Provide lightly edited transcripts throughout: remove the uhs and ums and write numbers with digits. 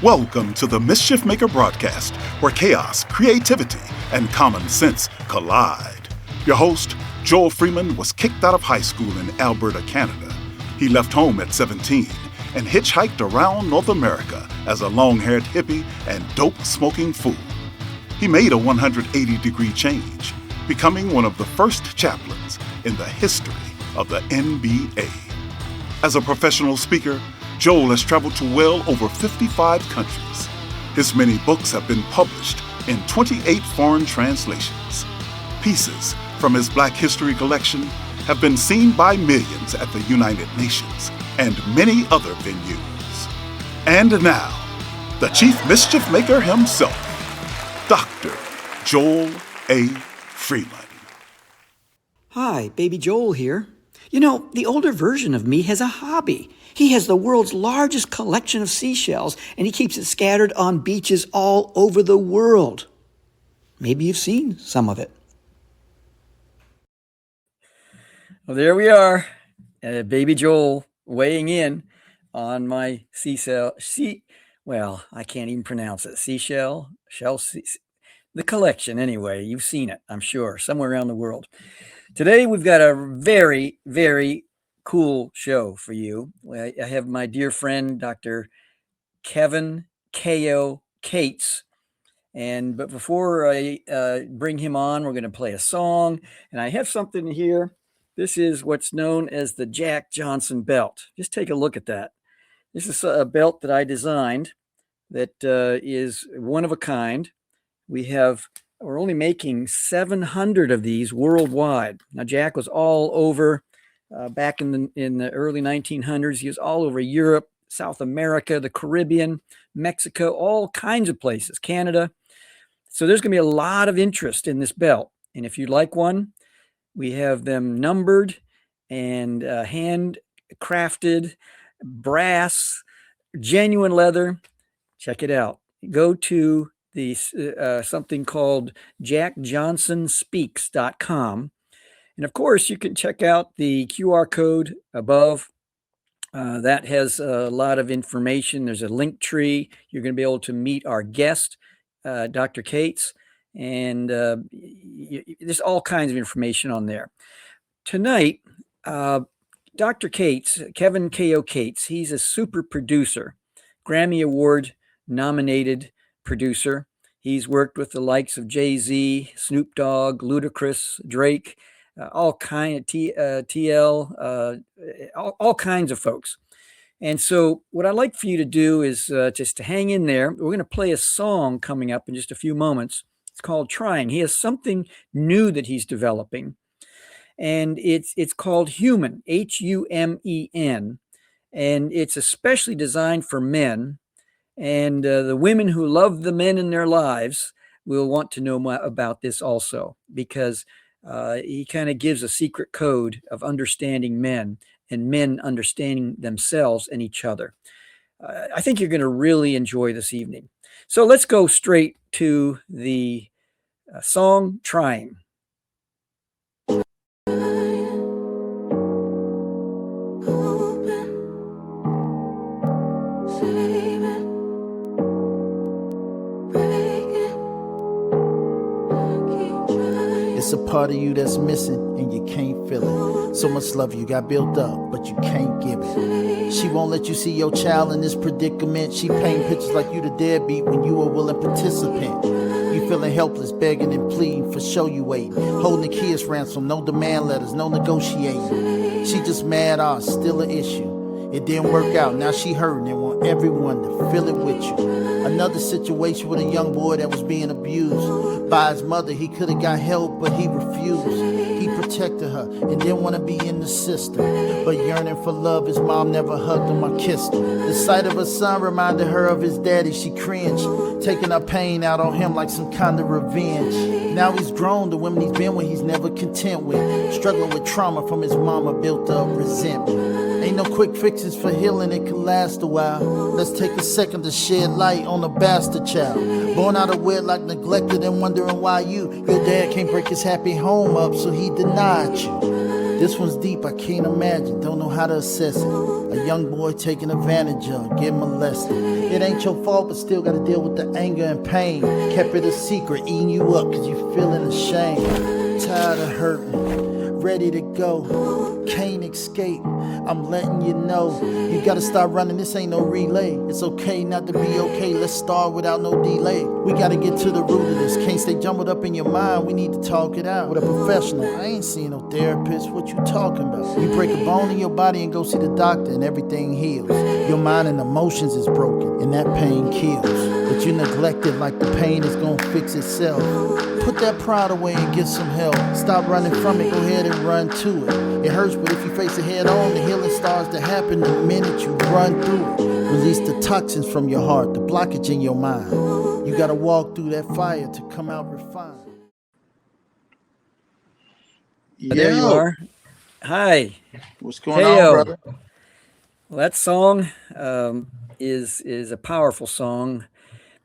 Welcome to the Mischief Maker broadcast, where chaos, creativity, and common sense collide. Your host, Joel Freeman, was kicked out of high school in Alberta, Canada. He left home at 17 and hitchhiked around North America as a long-haired hippie and dope-smoking fool. He made a 180-degree change, becoming one of the first chaplains in the history of the NBA. As a professional speaker, Joel has traveled to well over 55 countries. His many books have been published in 28 foreign translations. Pieces from his Black History collection have been seen by millions at the United Nations and many other venues. And now, the Chief Mischief Maker himself, Dr. Joel A. Freeman. Hi, Baby Joel here. You know, the older version of me has a hobby. He has the world's largest collection of seashells, and he keeps it scattered on beaches all over the world. Maybe you've seen some of it. Well, there we are. Baby Joel weighing in on my I can't even pronounce it. The collection anyway. You've seen it, I'm sure, somewhere around the world. Today, we've got a very, very cool show for you. I have my dear friend, Dr. Kevin Khao Cates. But before I bring him on, we're going to play a song. And I have something here. This is what's known as the Jack Johnson belt. Just take a look at that. This is a belt that I designed that is one of a kind. We're only making 700 of these worldwide. Now, Jack was all over back in the early 1900s. He was all over Europe, South America, the Caribbean, Mexico, all kinds of places, Canada. So there's going to be a lot of interest in this belt. And if you'd like one, we have them numbered and handcrafted, brass, genuine leather. Check it out. Go to the something called jackjohnsonspeaks.com. And of course, you can check out the QR code above. That has a lot of information. There's a link tree. You're going to be able to meet our guest, Dr. Cates. And there's all kinds of information on there. Tonight, Dr. Cates, Kevin Khao Cates, he's a super producer, Grammy Award nominated producer. He's worked with the likes of Jay-Z, Snoop Dogg, Ludacris, Drake, all kind of TL, all kinds of folks. And so what I'd like for you to do is just to hang in there. We're going to play a song coming up in just a few moments. It's called Trying. He has something new that he's developing, and it's called Humen, Humen, and it's especially designed for men. And the women who love the men in their lives will want to know more about this also, because he kind of gives a secret code of understanding men and men understanding themselves and each other. I think you're going to really enjoy this evening. So let's go straight to the song Trying. It's a part of you that's missing and you can't feel it. So much love you got built up, but you can't give it. She won't let you see your child in this predicament. She paint pictures like you the deadbeat when you a willing participant. You feeling helpless, begging and pleading, for show you waiting. Holding the kids ransom, no demand letters, no negotiating. She just mad, still an issue. It didn't work out, now she hurting and want everyone to feel it with you. Another situation with a young boy that was being abused by his mother. He could have got help, but he refused. He protected her and didn't want to be in the system, but yearning for love, his mom never hugged him or kissed him. The sight of her son reminded her of his daddy. She cringed, taking her pain out on him like some kind of revenge. Now he's grown, the women he's been with he's never content with, struggling with trauma from his mama built up resentment. Ain't no quick fixes for healing, it can last a while. Let's take a second to shed light on a bastard child, born out of wedlock, neglected and wondering why your dad can't break his happy home up, so he denied you. This one's deep, I can't imagine, don't know how to assess it. A young boy taken advantage of, get molested. It ain't your fault, but still gotta deal with the anger and pain. Kept it a secret, eating you up cause you feeling ashamed. Tired of hurting, ready to go, can't escape. I'm letting you know, you gotta start running, this ain't no relay. It's okay not to be okay, let's start without no delay. We gotta get to the root of this, can't stay jumbled up in your mind, we need to talk it out with a professional. I ain't seeing no therapist, what you talking about? You break a bone in your body and go see the doctor and everything heals. Your mind and emotions is broken and that pain kills. But you neglect it like the pain is gonna fix itself. Put that pride away and get some help. Stop running from it, go ahead and run to it. It hurts, but if you face it head on, the healing starts to happen the minute you run through it. Release the toxins from your heart, the blockage in your mind. You gotta walk through that fire to come out refined. There you are. Hi. What's going on, brother? Well, that song is a powerful song,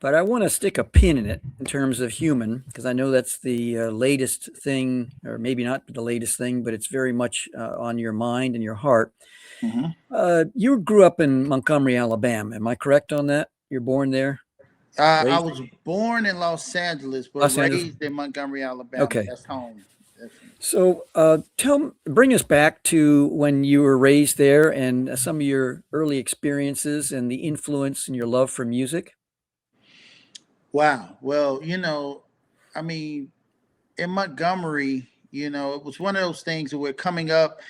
but I want to stick a pin in it in terms of Humen, because I know that's the latest thing, or maybe not the latest thing, but it's very much on your mind and your heart. Mm-hmm. You grew up in Montgomery, Alabama. Am I correct on that? You're born there? I was born in Los Angeles, but raised in Montgomery, Alabama. Okay. That's home. So bring us back to when you were raised there and some of your early experiences and the influence and your love for music. Wow. Well, I mean, in Montgomery, it was one of those things that we're coming up.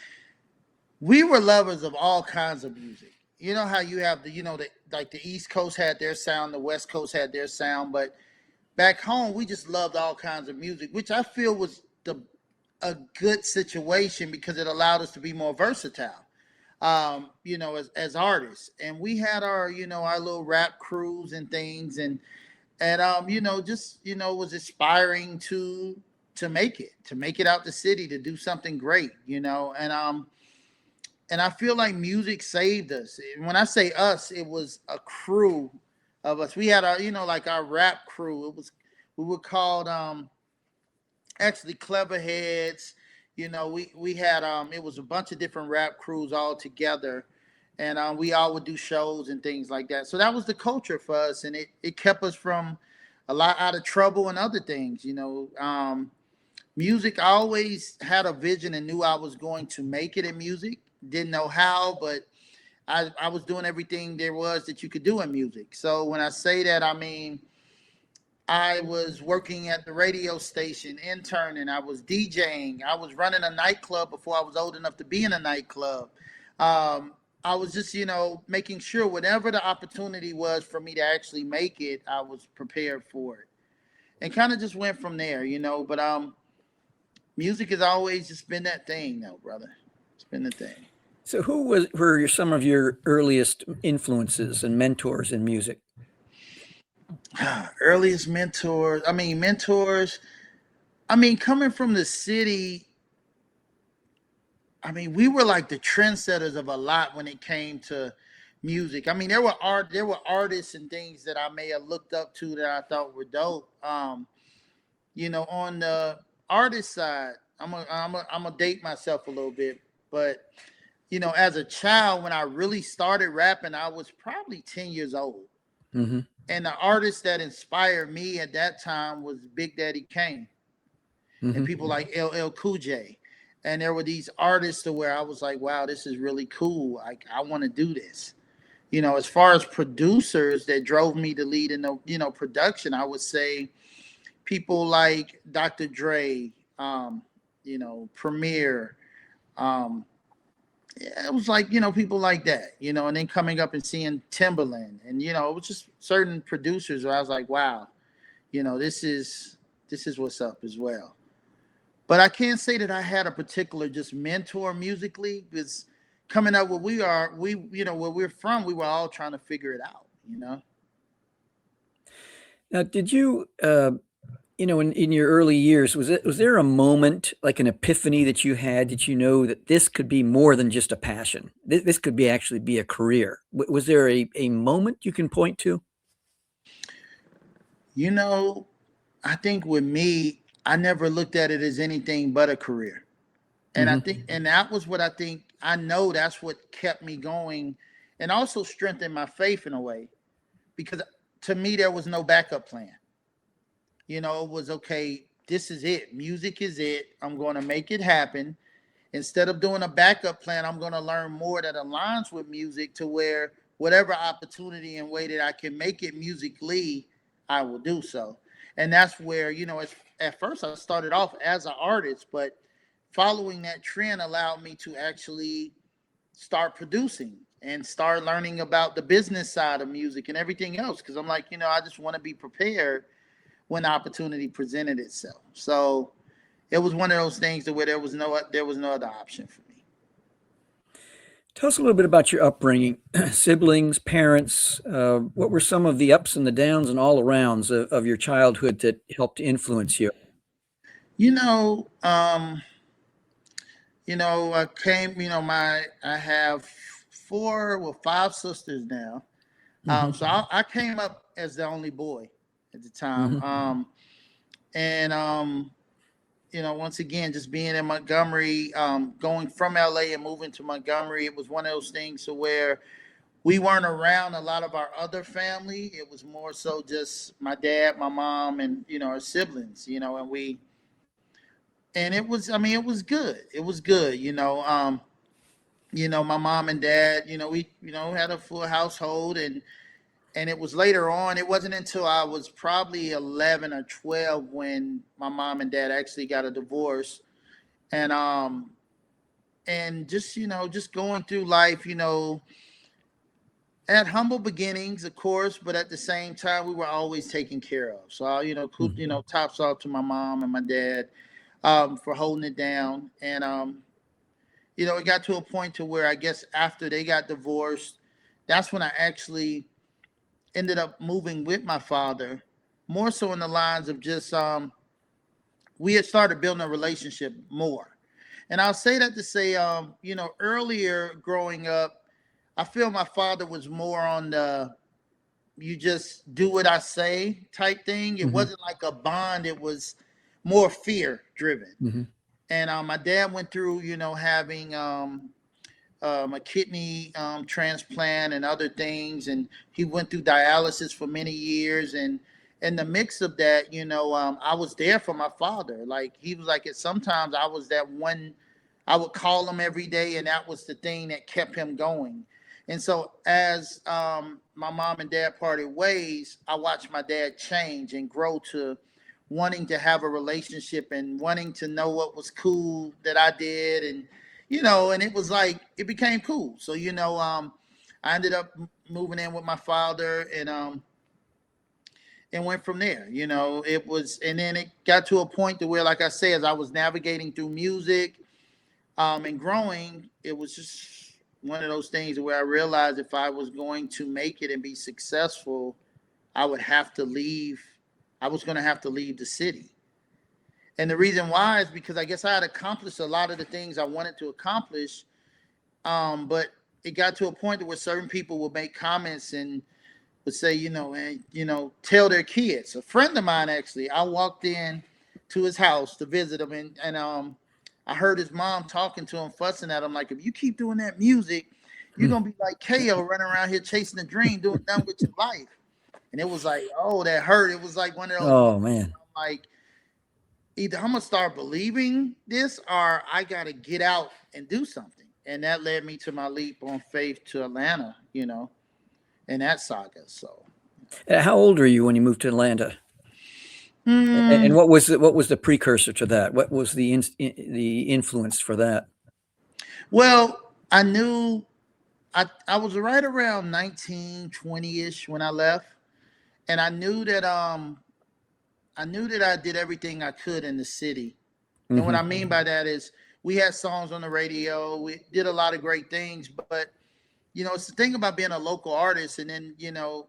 We were lovers of all kinds of music. You know how you have like the East Coast had their sound, the West Coast had their sound, but back home we just loved all kinds of music, which I feel was a good situation because it allowed us to be more versatile, as artists. And we had our little rap crews and things, and was aspiring to make it out the city, to do something great, and I feel like music saved us. When I say us, it was a crew of us. We had our, like our rap crew. We were called actually Clever Heads. We had it was a bunch of different rap crews all together, and we all would do shows and things like that. So that was the culture for us, and it kept us from a lot out of trouble and other things. Music, I always had a vision and knew I was going to make it in music. Didn't know how, but I was doing everything there was that you could do in music. So when I say that, I mean, I was working at the radio station, interning. I was DJing. I was running a nightclub before I was old enough to be in a nightclub. I was just, making sure whatever the opportunity was for me to actually make it, I was prepared for it. And kind of just went from there, But music has always just been that thing, though, brother. It's been the thing. So who were some of your earliest influences and mentors in music? Earliest mentors. Coming from the city, we were like the trendsetters of a lot when it came to music. There were artists and things that I may have looked up to that I thought were dope. On the artist side, I'm gonna date myself a little bit, but as a child, when I really started rapping, I was probably 10 years old. Mm-hmm. And the artist that inspired me at that time was Big Daddy Kane, mm-hmm. and people like LL Cool J. And there were these artists to where I was like, wow, this is really cool. I want to do this. As far as producers that drove me to lead in the, production, I would say people like Dr. Dre, Premier, it was like, people like that, and then coming up and seeing Timberland, and, it was just certain producers where I was like, wow, this is what's up as well. But I can't say that I had a particular just mentor musically, because coming up where we're from, we were all trying to figure it out, Now, did you, in your early years, was there a moment, like an epiphany that you had, that that this could be more than just a passion? This could actually be a career. Was there a moment you can point to? I think with me, I never looked at it as anything but a career. And I think, and that was what I know that's what kept me going and also strengthened my faith in a way, because to me, there was no backup plan. It was okay. This is it. Music is it. I'm going to make it happen. Instead of doing a backup plan, I'm going to learn more that aligns with music, to where whatever opportunity and way that I can make it musically, I will do so. And that's where, at first I started off as an artist, but following that trend allowed me to actually start producing and start learning about the business side of music and everything else. Because I'm like, I just want to be prepared when the opportunity presented itself. So it was one of those things where there was no other option for me. Tell us a little bit about your upbringing, siblings, parents. What were some of the ups and the downs and all arounds of your childhood that helped influence you? I came. I have five sisters now. So I came up as the only boy at the time. And once again, just being in Montgomery, going from LA and moving to Montgomery, it was one of those things to where we weren't around a lot of our other family. It was more so just my dad, my mom, and our siblings. And it was, it was good. It was good. My mom and dad, we had a full household, and it was later on. It wasn't until I was probably 11 or 12 when my mom and dad actually got a divorce. And just going through life, at humble beginnings, of course, but at the same time, we were always taken care of. So, tops off to my mom and my dad for holding it down. And, it got to a point to where I guess after they got divorced, that's when I actually ended up moving with my father, more so in the lines of just we had started building a relationship more. And I'll say that to say, earlier growing up, I feel my father was more on the you just do what I say type thing. It wasn't like a bond. It was more fear driven. And my dad went through, having a kidney transplant and other things. And he went through dialysis for many years. And in the mix of that, I was there for my father. Like, he was like, sometimes I was that one, I would call him every day, and that was the thing that kept him going. And so as my mom and dad parted ways, I watched my dad change and grow to wanting to have a relationship and wanting to know what was cool that I did. And, and it was like, it became cool. So, I ended up moving in with my father and went from there. It was, and then it got to a point to where, like I said, as I was navigating through music and growing, it was just one of those things where I realized if I was going to make it and be successful, I would have to leave. I was going to have to leave the city. And the reason why is because I guess I had accomplished a lot of the things I wanted to accomplish. But it got to a point where certain people would make comments and would say, tell their kids. A friend of mine, actually, I walked in to his house to visit him, and I heard his mom talking to him, fussing at him, like, if you keep doing that music, you're going to be like Khao, running around here chasing a dream, doing nothing with your life. And it was like, oh, that hurt. It was like one of those. Oh, man. I'm like, either I'm going to start believing this or I got to get out and do something. And that led me to my leap on faith to Atlanta, in that saga. So, how old were you when you moved to Atlanta? And what was the precursor to that? What was the influence for that? Well, I knew I was right around 19, 20-ish when I left. And I knew that I did everything I could in the city. And what I mean by that is we had songs on the radio. We did a lot of great things, but it's the thing about being a local artist, and then,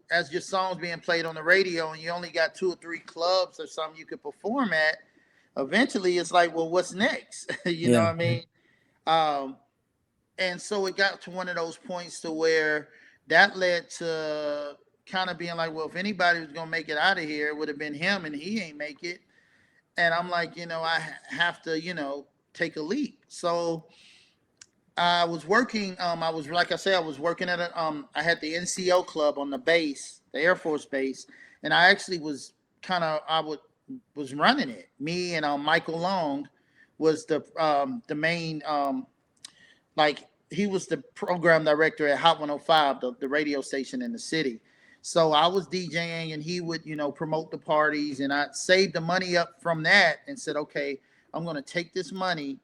as your songs being played on the radio and you only got 2 or 3 clubs or something you could perform at, eventually it's like, well, what's next? You know what I mean? And so it got to one of those points to where that led to kind of being like, well, if anybody was going to make it out of here, it would have been him, and he ain't make it. And I'm like, I have to, take a leap. So I was working. I was, like I said, I was working at I had the NCO club on the base, the Air Force base, and I actually was was running it. Me and Michael Long was the main like he was the program director at Hot 105, the radio station in the city. So I was DJing and he would, promote the parties, and I saved the money up from that and said, okay, I'm going to take this money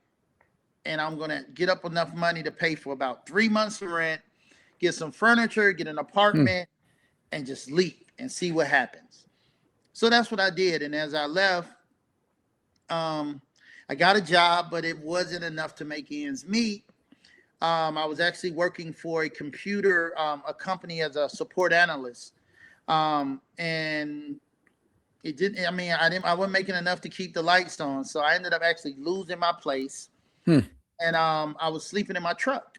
and I'm going to get up enough money to pay for about 3 months of rent, get some furniture, get an apartment, and just leap and see what happens. So that's what I did. And as I left, I got a job, but it wasn't enough to make ends meet. I was actually working for a company as a support analyst. And it didn't, I wasn't making enough to keep the lights on. So I ended up actually losing my place. And I was sleeping in my truck.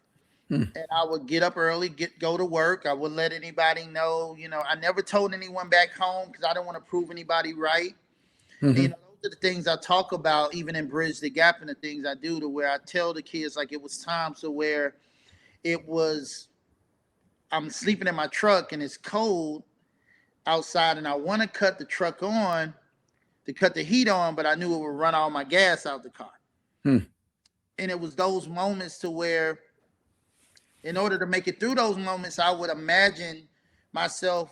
And I would get up early, go to work. I wouldn't let anybody know, I never told anyone back home because I don't want to prove anybody right. And, those are the things I talk about, even in Bridge the Gap, and the things I do, to where I tell the kids, like, it was times to where I'm sleeping in my truck and it's cold outside and I want to cut the truck on to cut the heat on, but I knew it would run all my gas out the car. And it was those moments to where, in order to make it through those moments, I would imagine myself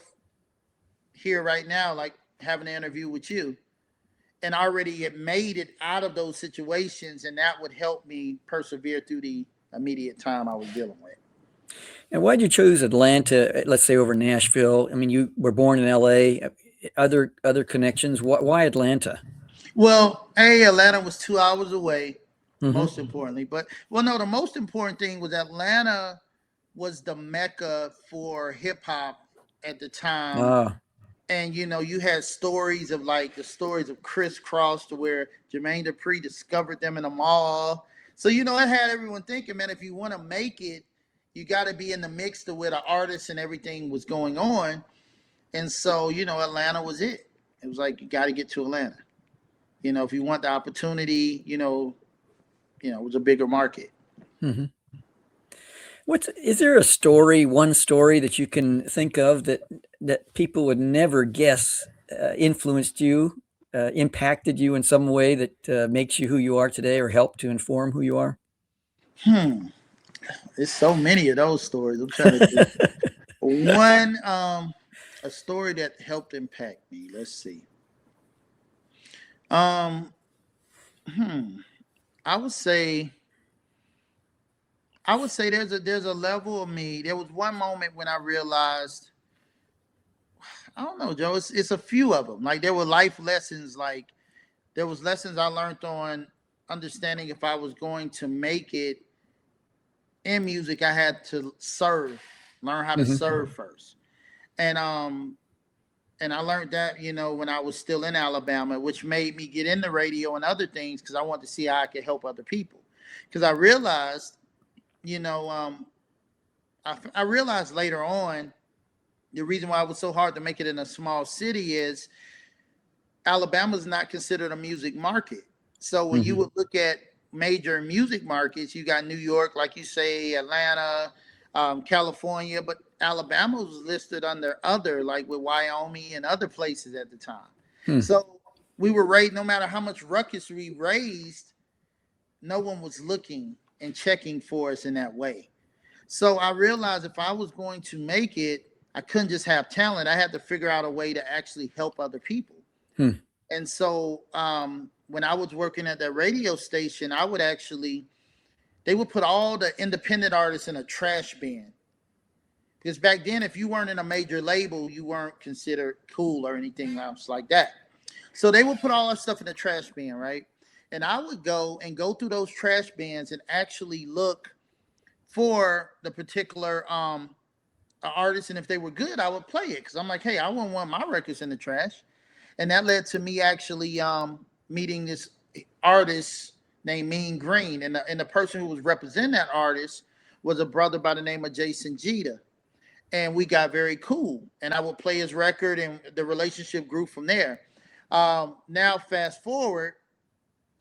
here right now, like having an interview with you, and already had made it out of those situations, and that would help me persevere through the immediate time I was dealing with. And why'd you choose Atlanta, let's say, over Nashville? I mean, you were born in LA, other connections. Why Atlanta? Well, Atlanta was 2 hours away, most importantly. But, the most important thing was Atlanta was the mecca for hip hop at the time. And, you had stories of the stories of Criss Cross, to where Jermaine Dupri discovered them in a mall. So, it had everyone thinking, man, if you want to make it, you got to be in the mix to where the artists and everything was going on. And so, Atlanta was it. It was like, you got to get to Atlanta. If you want the opportunity, it was a bigger market. Is there one story that you can think of that people would never guess influenced you, impacted you in some way that makes you who you are today, or helped to inform who you are? There's so many of those stories. I'm trying to think. One, a story that helped impact me. Let's see. I would say there's a level of me. There was one moment when I realized, I don't know, Joe, it's a few of them. Like, there were life lessons. Like, there was lessons I learned on understanding if I was going to make it in music, I had to learn how to serve first. And I learned that, when I was still in Alabama, which made me get into radio and other things, because I wanted to see how I could help other people. Because I realized, I realized later on, the reason why it was so hard to make it in a small city is Alabama's not considered a music market. So when you would look at major music markets, you got New York, like you say, Atlanta, California, but Alabama was listed under other, like with Wyoming and other places at the time. So we were raised, no matter how much ruckus we raised, no one was looking and checking for us in that way. So I realized if I was going to make it, I couldn't just have talent. I had to figure out a way to actually help other people. And so when I was working at that radio station, they would put all the independent artists in a trash bin. Because back then, if you weren't in a major label, you weren't considered cool or anything else like that. So they would put all that stuff in the trash bin, right? And I would go through those trash bins and actually look for the particular artists. And if they were good, I would play it. Because I'm like, hey, I wouldn't want my records in the trash. And that led to me actually meeting this artist named Mean Green. And the person who was representing that artist was a brother by the name of Jason Jeter. And we got very cool. And I would play his record, and the relationship grew from there. Now, fast forward,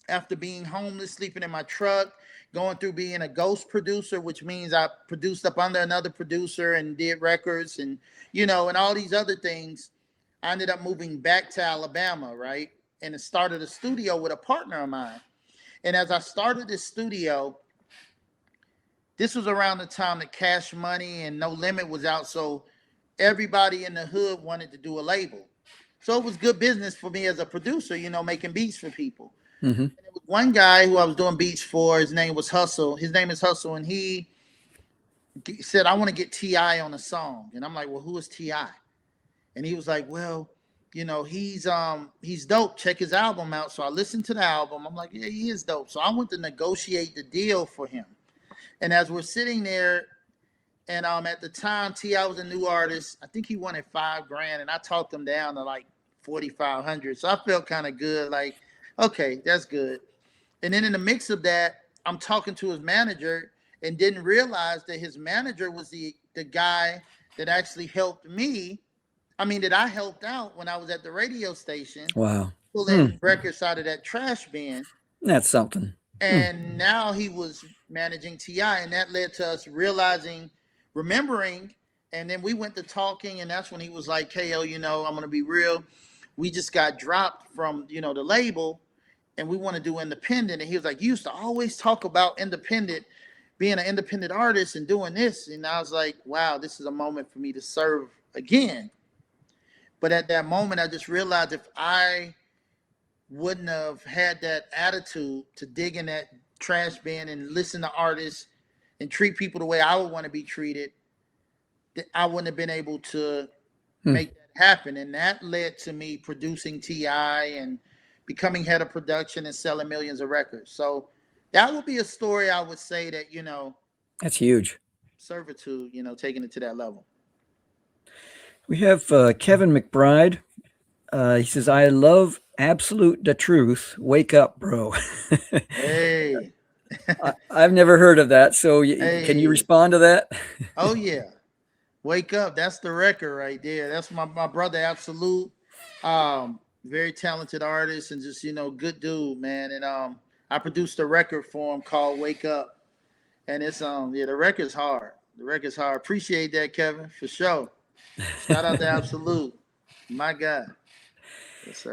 after being homeless, sleeping in my truck, going through being a ghost producer, which means I produced up under another producer and did records and, and all these other things. I ended up moving back to Alabama, right? And it started a studio with a partner of mine. And as I started this studio, this was around the time that Cash Money and No Limit was out. So everybody in the hood wanted to do a label. So it was good business for me as a producer, making beats for people. Mm-hmm. And there was one guy who I was doing beats for. His name was Hustle. His name is Hustle. And he said, I want to get T.I. on a song. And I'm like, well, who is T.I.? And he was like, well, he's dope. Check his album out. So I listened to the album. I'm like, yeah, he is dope. So I went to negotiate the deal for him. And as we're sitting there, and at the time, T.I. was a new artist. I think he wanted $5,000, and I talked him down to like 4,500. So I felt kind of good, like, okay, that's good. And then in the mix of that, I'm talking to his manager and didn't realize that his manager was the guy that actually helped me. I mean, that I helped out when I was at the radio station. Wow. Pulling records out of that trash bin. That's something. And now he was managing T.I., and that led to us remembering, and then we went to talking, and that's when he was like, KO, I'm going to be real. We just got dropped from, the label, and we want to do independent. And he was like, you used to always talk about independent, being an independent artist and doing this. And I was like, wow, this is a moment for me to serve again. But at that moment, I just realized if I wouldn't have had that attitude to dig in that trash bin and listen to artists and treat people the way I would want to be treated, I wouldn't have been able to make that happen. And that led to me producing T.I. and becoming head of production and selling millions of records. So that would be a story I would say that, that's huge. Servitude, taking it to that level. We have Kevin McBride. He says, I love absolute the truth. Wake up, bro. Hey. I've never heard of that. So can you respond to that? Oh, yeah. Wake up. That's the record right there. That's my brother, Absolute. Very talented artist and just, good dude, man. And I produced a record for him called Wake Up. And it's, the record's hard. The record's hard. Appreciate that, Kevin, for sure. Shout out to Absolute. My God. Yes,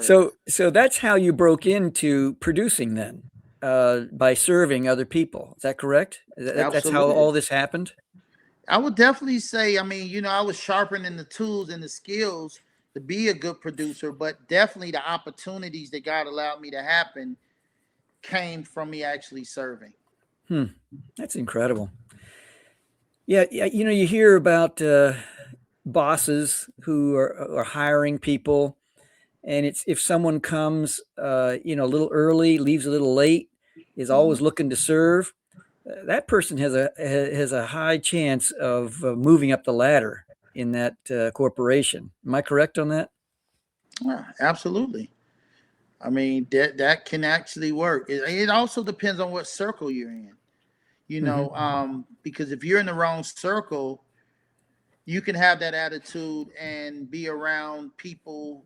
so that's how you broke into producing then, by serving other people. Is that correct? That's how all this happened? I would definitely say, I was sharpening the tools and the skills to be a good producer, but definitely the opportunities that God allowed me to happen came from me actually serving. That's incredible. Yeah. You hear about bosses who are hiring people, and it's if someone comes a little early, leaves a little late, is always looking to serve, that person has a high chance of moving up the ladder in that corporation. Am I correct on that? Yeah, absolutely. That can actually work. It also depends on what circle you're in, because if you're in the wrong circle, you can have that attitude and be around people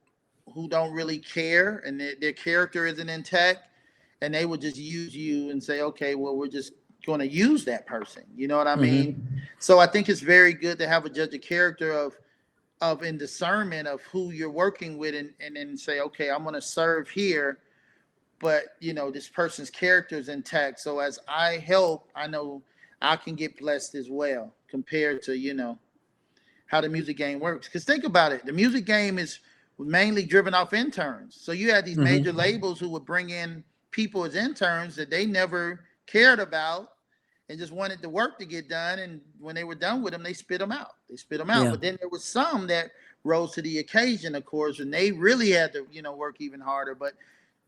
who don't really care and their character isn't intact, and they would just use you and say, okay, well, we're just going to use that person. You know what I mean? So I think it's very good to have a judge of character of in discernment of who you're working with, and then say, okay, I'm going to serve here, but this person's character is intact. So as I help, I know I can get blessed as well, compared to, how the music game works. Because think about it, the music game is mainly driven off interns. So you had these major labels who would bring in people as interns that they never cared about and just wanted the work to get done. And when they were done with them, they spit them out. Yeah. But then there was some that rose to the occasion, of course, and they really had to, work even harder. But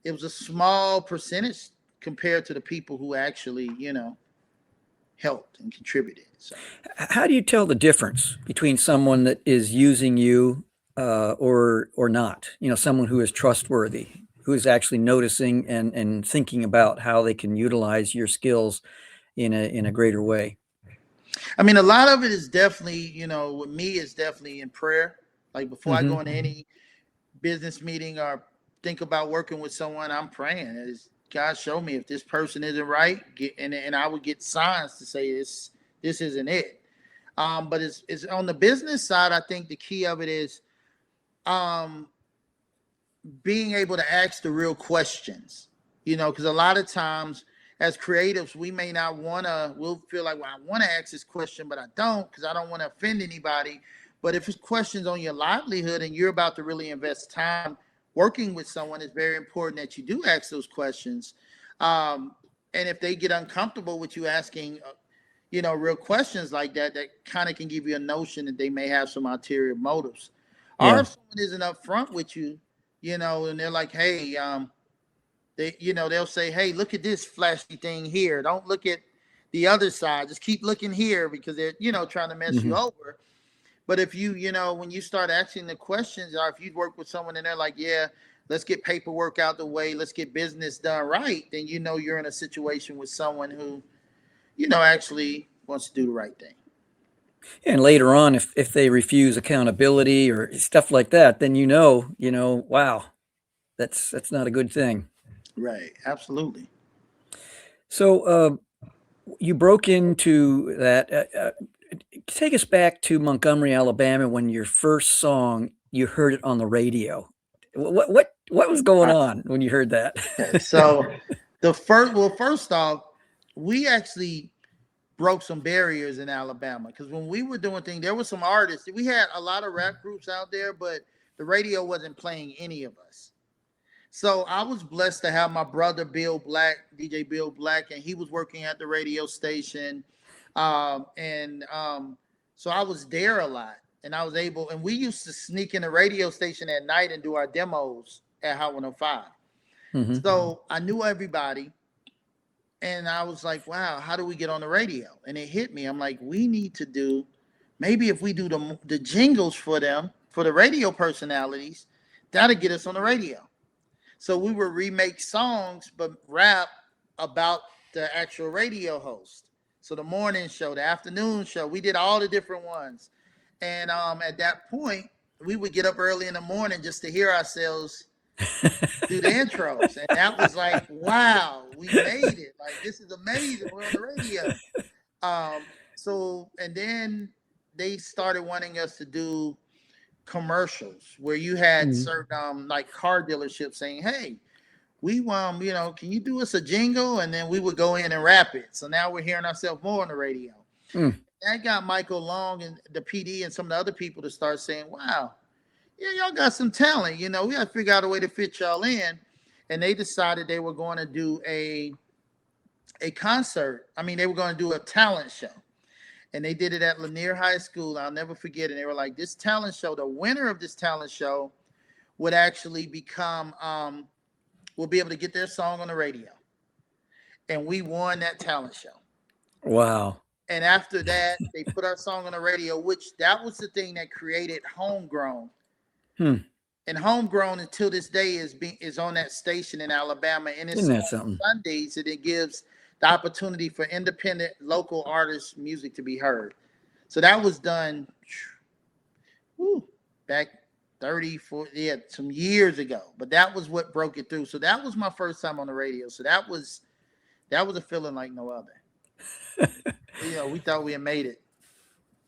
it was a small percentage compared to the people who actually, helped and contributed. So how do you tell the difference between someone that is using you or not? Someone who is trustworthy, who is actually noticing and thinking about how they can utilize your skills in a greater way? A lot of it is definitely, with me, it's definitely in prayer. Like before I go into any business meeting or think about working with someone, I'm praying. God, show me if this person isn't right, and I would get signs to say this isn't it. But it's on the business side. I think the key of it is being able to ask the real questions, because a lot of times as creatives, we may not we'll feel like, well, I want to ask this question, but I don't, because I don't want to offend anybody. But if it's questions on your livelihood and you're about to really invest time working with someone, it's very important that you do ask those questions. And if they get uncomfortable with you asking, real questions like that, that kind of can give you a notion that they may have some ulterior motives. Yeah. Or if someone isn't upfront with you, and they're like, hey, they'll say, hey, look at this flashy thing here. Don't look at the other side. Just keep looking here, because they're, trying to mess you over. But if you, when you start asking the questions, or if you work with someone and they're like, yeah, let's get paperwork out the way, let's get business done right, then you're in a situation with someone who, actually wants to do the right thing. And later on, if they refuse accountability or stuff like that, then wow, that's not a good thing. Right. Absolutely. So you broke into that. Take us back to Montgomery, Alabama, when your first song, you heard it on the radio. What was going on when you heard that? So first off, we actually broke some barriers in Alabama, because when we were doing things, there were some artists. We had a lot of rap groups out there, but the radio wasn't playing any of us. So I was blessed to have my brother Bill Black, DJ Bill Black, and he was working at the radio station. So I was there a lot, and I was able, and we used to sneak in the radio station at night and do our demos at Hot 105. Mm-hmm. So I knew everybody. And I was like, wow, how do we get on the radio? And it hit me. I'm like, we need to do, maybe if we do the jingles for them, for the radio personalities, that'll get us on the radio. So we would remake songs, but rap about the actual radio host. So the morning show, the afternoon show, we did all the different ones. And at that point, we would get up early in the morning just to hear ourselves do the intros. And that was like, wow, we made it. Like, this is amazing. We're on the radio. And then they started wanting us to do commercials where you had certain like car dealerships saying, hey, we can you do us a jingle? And then we would go in and rap it. So now we're hearing ourselves more on the radio. That got Michael Long and the PD and some of the other people to start saying, wow, yeah, y'all got some talent. We got to figure out a way to fit y'all in. And they decided they were going to do a concert. I mean, they were going to do a talent show. And they did it at Lanier High School. I'll never forget it. And they were like, this talent show, the winner of this talent show would actually become, will be able to get their song on the radio. And we won that talent show. Wow. And after that, they put our song on the radio, which that was the thing that created Homegrown. And Homegrown until this day is on that station in Alabama, and it's on Sundays, and it gives the opportunity for independent local artists' music to be heard. So that was done back 30, 40, some years ago. But that was what broke it through. So that was my first time on the radio. So that was a feeling like no other. We thought we had made it.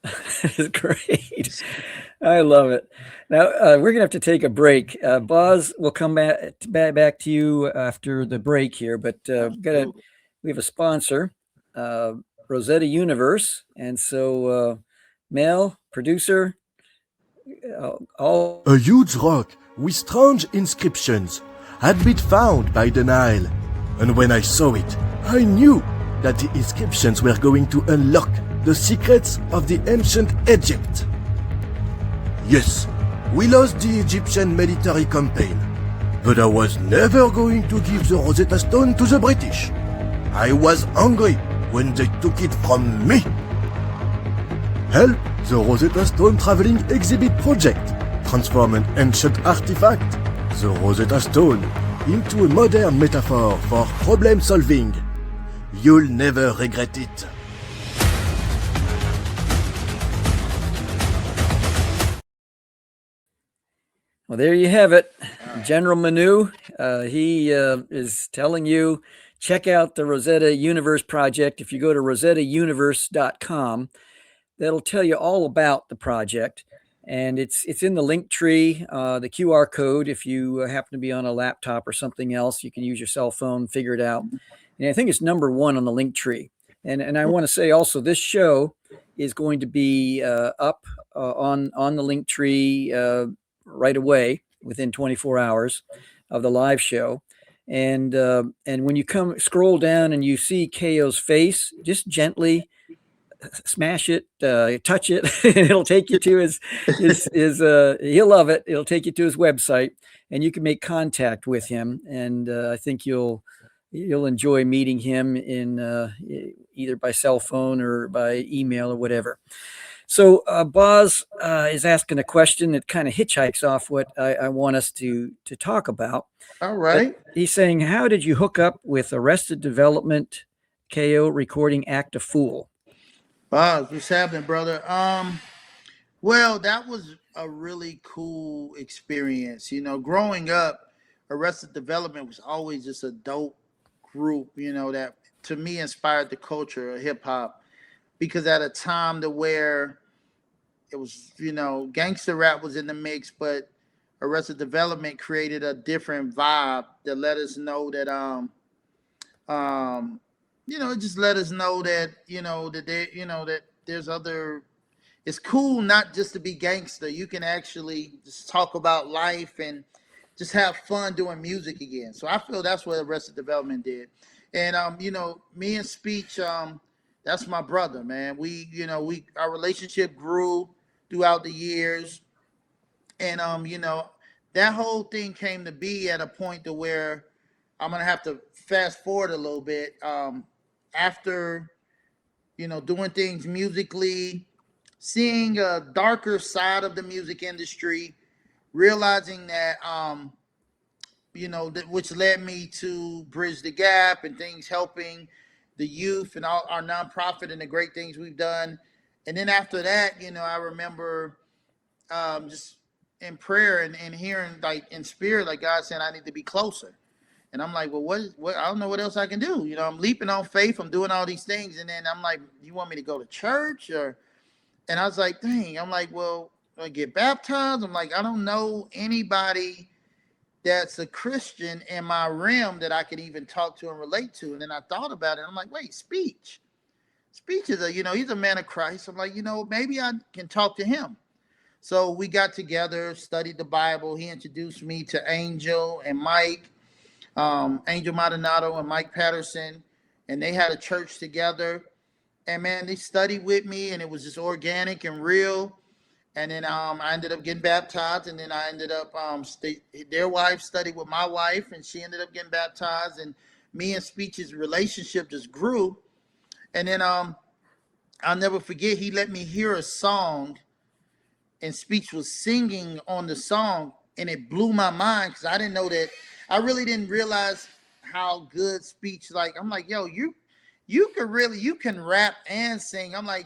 That's great. I love it. Now we're gonna have to take a break. Boz, we'll come back to you after the break here, but we have a sponsor, Rosetta Universe, and so Mel, producer, A huge rock with strange inscriptions had been found by the Nile, and when I saw it, I knew that the inscriptions were going to unlock the secrets of the ancient Egypt. Yes, we lost the Egyptian military campaign, but I was never going to give the Rosetta Stone to the British. I was angry when they took it from me. Help the Rosetta Stone Traveling Exhibit Project transform an ancient artifact, the Rosetta Stone, into a modern metaphor for problem solving. You'll never regret it. Well, there you have it. right. General Manu, he is telling you, check out the Rosetta Universe project. If you go to rosettauniverse.com, that'll tell you all about the project. And it's in the link tree, the QR code. If you happen to be on a laptop or something else, you can use your cell phone, figure it out. And I think it's number 1 on the link tree. And I want to say also, this show is going to be up on the link tree right away within 24 hours of the live show. And when you scroll down and you see KO's face, just gently smash it, touch it, and it'll take you to his he'll love it. It'll take you to his website, and you can make contact with him. And I think you'll enjoy meeting him in either by cell phone or by email or whatever. So Boz is asking a question that kind of hitchhikes off what I want us to talk about. All right. But he's saying, how did you hook up with Arrested Development, KO recording Act a Fool? What's happening, brother? Well, that was a really cool experience. Growing up, Arrested Development was always just a dope group, that to me inspired the culture of hip hop. Because at a time to where it was, gangster rap was in the mix, but Arrested Development created a different vibe that let us know that it just let us know that that there's other. It's cool not just to be gangster. You can actually just talk about life and just have fun doing music again. So I feel that's what Arrested Development did. And me and Speech, that's my brother, man. Our relationship grew throughout the years, and that whole thing came to be at a point to where I'm gonna have to fast forward a little bit. After doing things musically, seeing a darker side of the music industry, realizing that which led me to Bridge the Gap and things helping the youth and all our nonprofit and the great things we've done. And then after that, I remember just in prayer and hearing like in spirit, like God saying, I need to be closer. And I'm like, well, what? I don't know what else I can do. I'm leaping on faith. I'm doing all these things. And then I'm like, you want me to go to church? And I was like, dang, I'm like, well, do I get baptized? I'm like, I don't know anybody that's a Christian in my realm that I can even talk to and relate to. And then I thought about it. I'm like, wait, Speech is he's a man of Christ. I'm like, maybe I can talk to him. So we got together, studied the Bible. He introduced me to Angel and Mike, Angel Maldonado and Mike Patterson, and they had a church together. And man, they studied with me, and it was just organic and real. And then I ended up getting baptized, and then I ended up their wife studied with my wife, and she ended up getting baptized. And me and Speech's relationship just grew. And then I'll never forget, he let me hear a song, and Speech was singing on the song, and it blew my mind because I didn't know that. I really didn't realize how good Speech. Like, I'm like, yo, you can rap and sing. I'm like,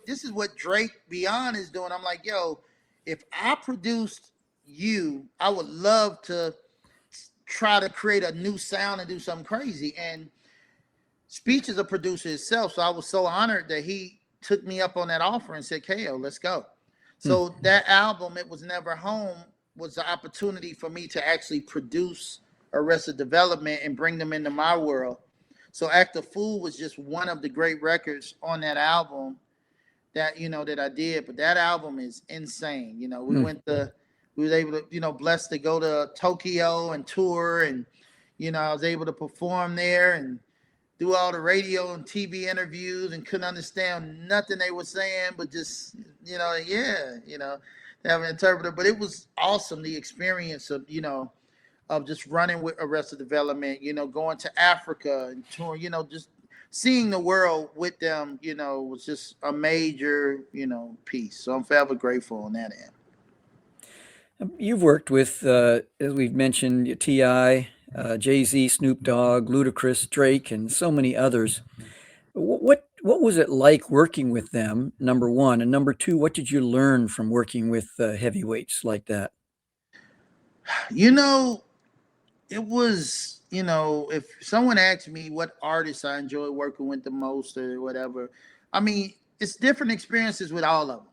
this is what Drake Beyond is doing. I'm like, yo, if I produced you, I would love to try to create a new sound and do something crazy. And Speech is a producer himself, so I was so honored that he took me up on that offer and said, KO, let's go. So that album, It Was Never Home, was the opportunity for me to actually produce Arrested Development and bring them into my world. So Act a Fool was just one of the great records on that album that that I did. But that album is insane. We was able to, blessed to go to Tokyo and tour, and I was able to perform there and do all the radio and TV interviews, and couldn't understand nothing they were saying, but just have an interpreter. But it was awesome, the experience of of just running with Arrested Development, going to Africa and touring, just seeing the world with them, was just a major, piece. So I'm forever grateful on that end. You've worked with, as we've mentioned, T.I., Jay-Z, Snoop Dogg, Ludacris, Drake, and so many others. What was it like working with them, number one? And number two, what did you learn from working with heavyweights like that? You know, it was, if someone asked me what artists I enjoy working with the most or whatever, I mean, it's different experiences with all of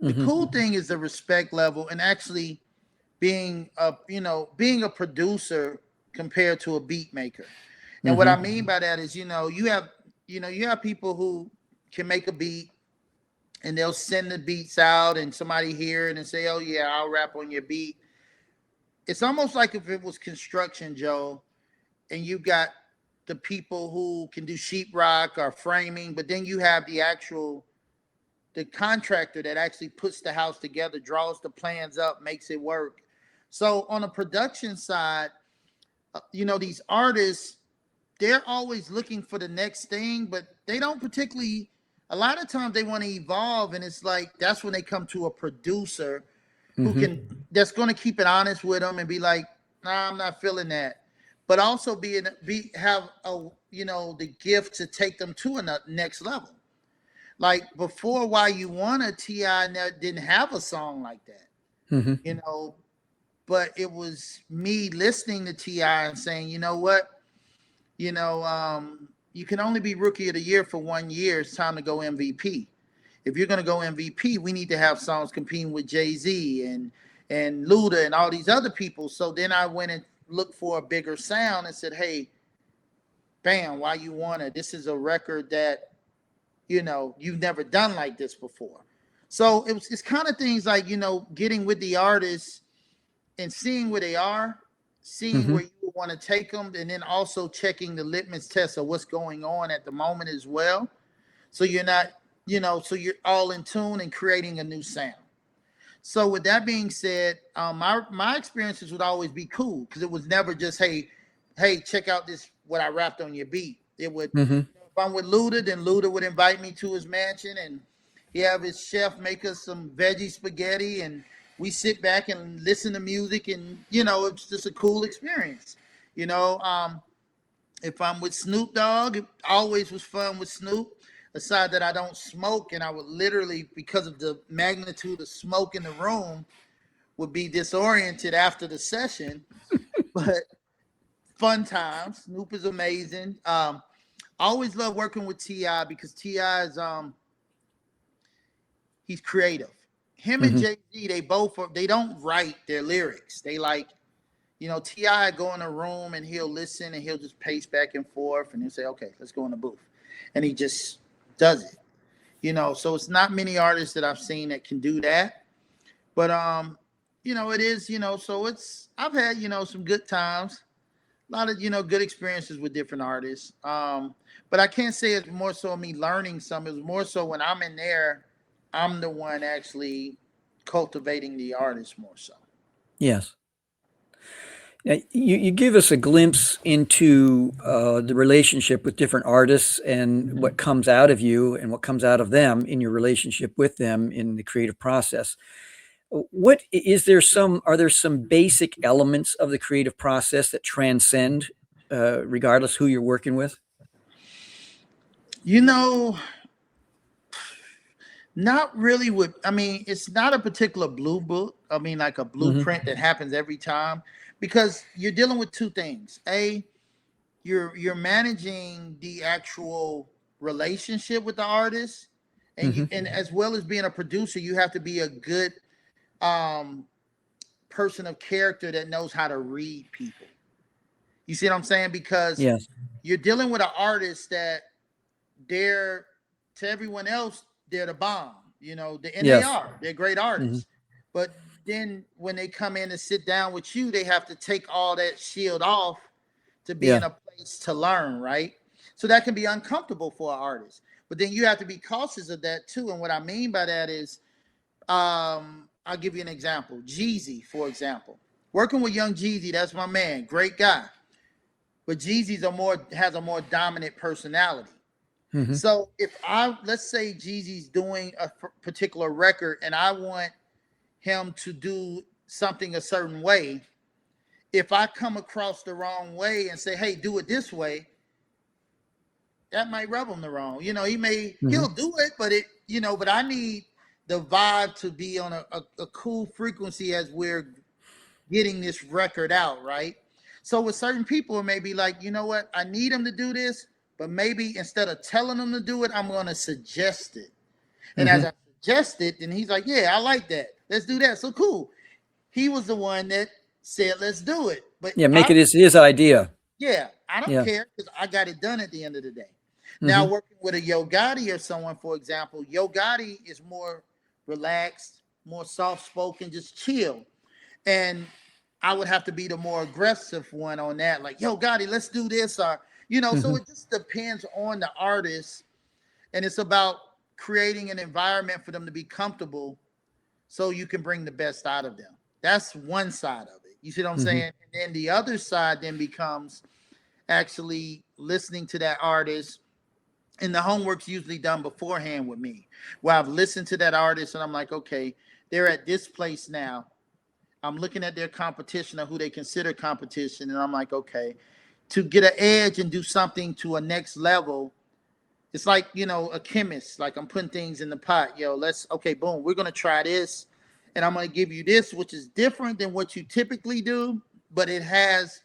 them. The cool thing is the respect level and actually being a producer compared to a beat maker. And what I mean by that is, you have people who can make a beat and they'll send the beats out and somebody hear it and say, oh yeah, I'll rap on your beat. It's almost like if it was construction, Joe, and you got the people who can do sheetrock or framing, but then you have the contractor that actually puts the house together, draws the plans up, makes it work. So on the production side, these artists, they're always looking for the next thing, but they don't particularly, a lot of times they want to evolve. And it's like, that's when they come to a producer that's going to keep it honest with them and be like, nah, I'm not feeling that. But also have the gift to take them to a next level. Like before, Why You Wanna, T.I. didn't have a song like that, but it was me listening to T.I. and saying, you know what, you can only be Rookie of the Year for 1 year. It's time to go MVP. If you're going to go MVP, we need to have songs competing with Jay-Z and Luda and all these other people. So then I went and looked for a bigger sound and said, hey, bam, Why You Wanna, this is a record that, you've never done like this before. So it's kind of things like, getting with the artists and seeing where they are, seeing where you want to take them, and then also checking the litmus test of what's going on at the moment as well. So you're not, so you're all in tune and creating a new sound. So with that being said, my experiences would always be cool because it was never just, hey, check out this, what I rapped on your beat. It would, if I'm with Luda, then Luda would invite me to his mansion and he have his chef make us some veggie spaghetti and we sit back and listen to music and, it's just a cool experience. If I'm with Snoop Dogg, it always was fun with Snoop. Aside that I don't smoke and I would literally, because of the magnitude of smoke in the room, would be disoriented after the session. But fun times. Snoop is amazing. I always love working with T.I. because T.I. is he's creative. Him and Jay-Z, they don't write their lyrics. They like, T.I. go in a room and he'll listen and he'll just pace back and forth and he'll say, okay, let's go in the booth. And he just does it. So it's not many artists that I've seen that can do that. But it is, so I've had, some good times. A lot of, good experiences with different artists. But I can't say it's more so me learning something. It was more so when I'm in there, I'm the one actually cultivating the artist more so. Yes. You give us a glimpse into the relationship with different artists and what comes out of you and what comes out of them in your relationship with them in the creative process. Are there some basic elements of the creative process that transcend regardless who you're working with? Not really it's not a particular blue book. Like a blueprint that happens every time because you're dealing with two things. You're managing the actual relationship with the artist and and as well as being a producer, you have to be a good person of character that knows how to read people. You see what I'm saying? Because you're dealing with an artist that they're, to everyone else, they're the bomb, they're great artists. But then when they come in and sit down with you, they have to take all that shield off to be in a place to learn, right? So that can be uncomfortable for an artist. But then you have to be cautious of that too. And what I mean by that is, I'll give you an example. Jeezy, for example. Working with young Jeezy, that's my man, great guy. But Jeezy's has a more dominant personality. So let's say Jeezy's doing a particular record and I want him to do something a certain way. If I come across the wrong way and say, hey, do it this way, that might rub him the wrong. He'll do it, but I need the vibe to be on a cool frequency as we're getting this record out, right? So with certain people, it may be like, you know what, I need them to do this, but maybe instead of telling them to do it, I'm going to suggest it. And as I suggest it, then he's like, yeah, I like that. Let's do that. So cool. He was the one that said, let's do it. But Yeah, make it his idea. yeah, I don't care because I got it done at the end of the day. Now, working with a Yo Gotti or someone, for example, Yo Gotti is more relaxed, more soft-spoken, just chill. And I would have to be the more aggressive one on that. Like, Yo Gotti, let's do this. Or, you know, so it just depends on the artist. And it's about creating an environment for them to be comfortable so you can bring the best out of them. That's one side of it. You see what I'm saying? And then the other side then becomes actually listening to that artist. And the homework's usually done beforehand with me, where I've listened to that artist and I'm like, okay, they're at this place now. I'm looking at their competition or who they consider competition. And I'm like, okay, to get an edge and do something to a next level, it's like, you know, a chemist, like I'm putting things in the pot. Yo, okay, boom, we're going to try this. And I'm going to give you this, which is different than what you typically do, but it has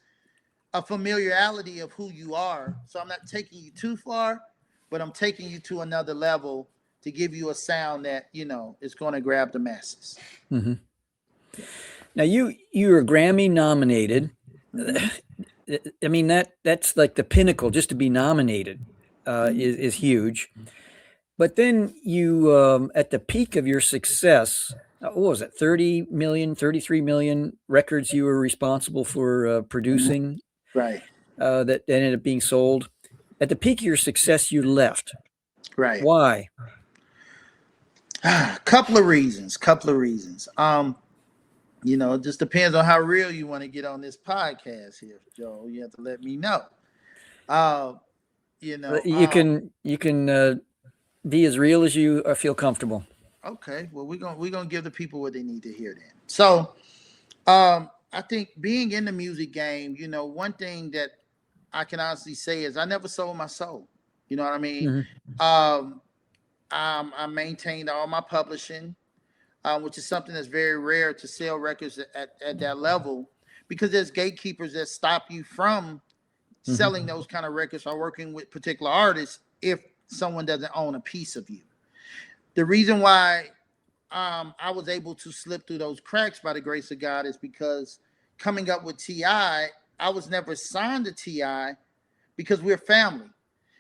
a familiarity of who you are. So I'm not taking you too far, but I'm taking you to another level to give you a sound that, you know, is going to grab the masses. Now you were Grammy nominated. I mean, that's like the pinnacle. Just to be nominated is huge. But then you, at the peak of your success, what was it? 30 million, 33 million records you were responsible for producing. Right. That ended up being sold. At the peak of your success, you left. Right. Why? Couple of reasons. You know, it just depends on how real you want to get on this podcast here, Joe. You have to let me know. You know, you can be as real as you feel comfortable. Okay. Well, we're gonna give the people what they need to hear then. So, I think being in the music game, you know, one thing that I can honestly say is I never sold my soul. You know what I mean? I maintained all my publishing, which is something that's very rare to sell records at that level, because there's gatekeepers that stop you from selling those kind of records or working with particular artists if someone doesn't own a piece of you. The reason why I was able to slip through those cracks by the grace of God is because coming up with T.I., I was never signed to T.I. because we're family.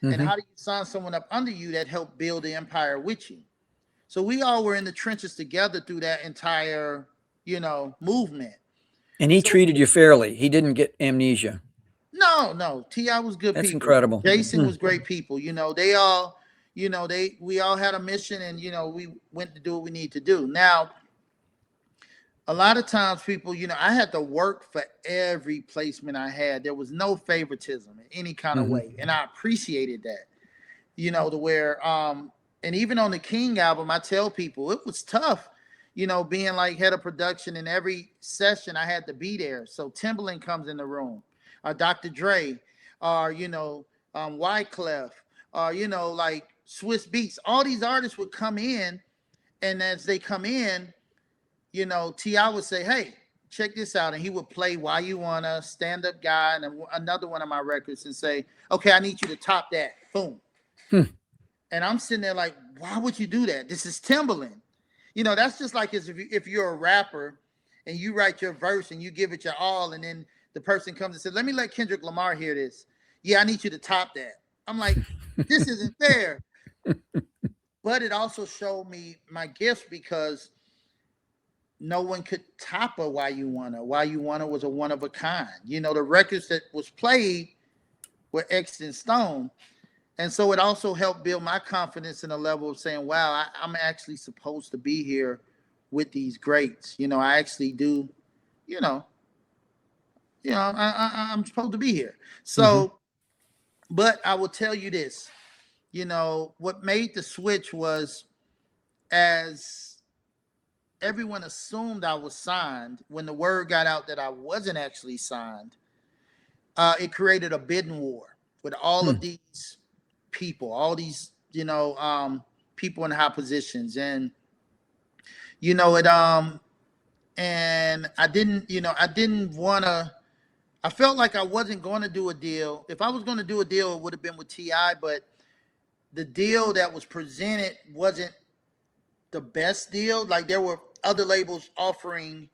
And how do you sign someone up under you that helped build the empire with you? So we all were in the trenches together through that entire, you know, movement. And he treated you fairly. He didn't get amnesia. No. T.I. was good. That's people. Incredible. Jason was great people. You know, they all, you know, we all had a mission, and, you know, we went to do what we need to do. Now, a lot of times people, you know, I had to work for every placement I had. There was no favoritism in any kind of way. And I appreciated that, you know, to where, and even on the King album, I tell people it was tough, you know, being like head of production, and every session I had to be there. So Timbaland comes in the room, or Dr. Dre, or, you know, Wyclef, or, you know, like Swiss Beats. All these artists would come in, and as they come in, you know, T.I. would say, hey, check this out. And he would play Why You Wanna, Stand Up Guy, and another one of my records, and say, okay, I need you to top that. Boom. And I'm sitting there like, why would you do that? This is Timbaland. You know, that's just like if you're a rapper and you write your verse and you give it your all, and then the person comes and says, let me let Kendrick Lamar hear this. Yeah, I need you to top that. I'm like, this isn't fair. But it also showed me my gifts, because no one could top a Why You Wanna. Why You Wanna was a one of a kind. You know, the records that was played were etched in stone. And so it also helped build my confidence in a level of saying, wow, I'm actually supposed to be here with these greats. You know, I actually do, I'm supposed to be here. So, but I will tell you this, you know, what made the switch was, as everyone assumed I was signed, when the word got out that I wasn't actually signed, it created a bidding war with all of these people, all these, people in high positions. And, you know, and I didn't want to. I felt like I wasn't going to do a deal. If I was going to do a deal, it would have been with T.I., but the deal that was presented wasn't the best deal. Like, there were other labels offering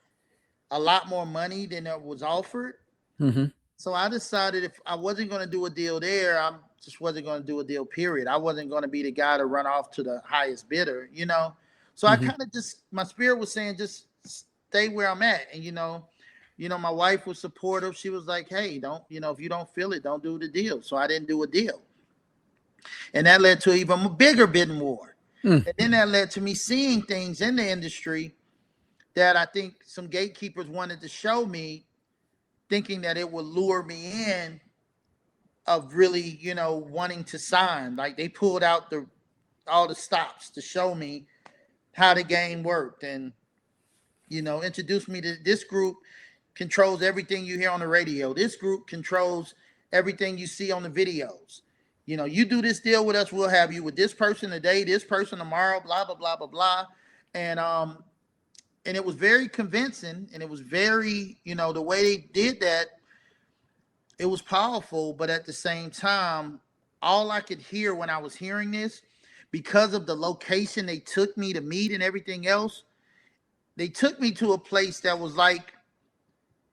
a lot more money than it was offered. Mm-hmm. So I decided if I wasn't going to do a deal there, I just wasn't going to do a deal, period. I wasn't going to be the guy to run off to the highest bidder, you know? So I Mm-hmm. kind of just, my spirit was saying, just stay where I'm at. And, my wife was supportive. She was like, hey, don't, if you don't feel it, don't do the deal. So I didn't do a deal. And that led to even a bigger bidding war. Mm. And then that led to me seeing things in the industry that I think some gatekeepers wanted to show me, thinking that it would lure me in of really, wanting to sign. Like, they pulled out all the stops to show me how the game worked, and, introduced me to this group controls everything you hear on the radio. This group controls everything you see on the videos. You do this deal with us, we'll have you with this person today, this person tomorrow, blah, blah, blah, blah, blah. And it was very convincing, and it was very, the way they did that, it was powerful. But at the same time, all I could hear when I was hearing this, because of the location they took me to meet and everything else, they took me to a place that was like